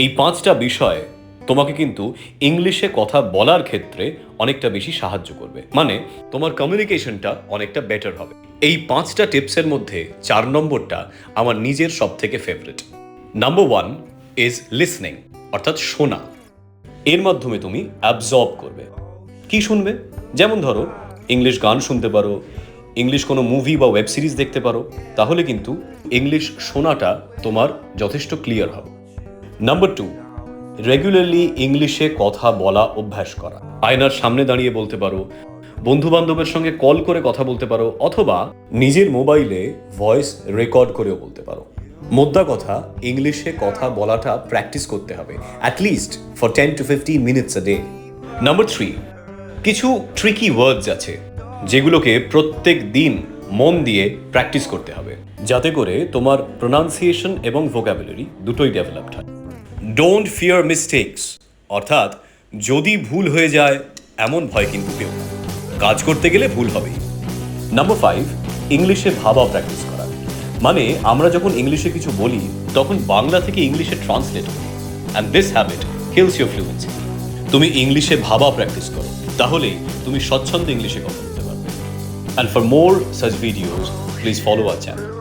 এই 5টা বিষয় তোমাকে কিন্তু ইংলিশে কথা বলার ক্ষেত্রে অনেকটা বেশি সাহায্য করবে, মানে তোমার কমিউনিকেশনটা অনেকটা বেটার হবে। এই 5টা টিপসের মধ্যে 4 নম্বরটা আমার নিজের সব থেকে ফেভারিট। নাম্বার 1 ইজ লিসনিং, অর্থাৎ শোনা। এর মাধ্যমে তুমি অ্যাবজর্ব করবে। কি শুনবে? যেমন ধরো, ইংলিশ গান শুনতে পারো, ইংলিশ কোনো মুভি বা ওয়েব সিরিজ দেখতে পারো, তাহলে কিন্তু ইংলিশ শোনাটা তোমার যথেষ্ট ক্লিয়ার হবে। নাম্বার 2, রেগুলারলি ইংলিশে কথা বলা অভ্যাস করা। আয়নার সামনে দাঁড়িয়ে বলতে পারো, বন্ধু বান্ধবের সঙ্গে কল করে কথা বলতে পারো, অথবা নিজের মোবাইলে ভয়েস রেকর্ড করেও বলতে পারো। মোদ্দা কথা, ইংলিশে কথা বলাটা প্র্যাকটিস করতে হবে, at least for 10 to 15 minutes a day. Number 3, কিছু ট্রিকি ওয়ার্ডস আছে যেগুলোকে প্রত্যেক দিন মন দিয়ে প্র্যাকটিস করতে হবে, যাতে করে তোমার প্রোনাউন্সিয়েশন এবং ভোকাবুলারি দুটোই ডেভেলপড হয়। ডোন্ট ফিয়ার মিস্টেকস, অর্থাৎ যদি ভুল হয়ে যায় এমন ভয় কিন্তু পেও না, কাজ করতে গেলে ভুল হবেই। নাম্বার 5, ইংলিশে ভাবা প্র্যাকটিস করা। মানে আমরা যখন ইংলিশে কিছু বলি তখন বাংলা থেকে ইংলিশে ট্রান্সলেট করি, and this habit kills your fluency. তুমি ইংলিশে ভাবা প্র্যাকটিস করো, তাহলেই তুমি স্বচ্ছন্দ ইংলিশে কথা বলতে পারবে। And for more such videos please follow our channel.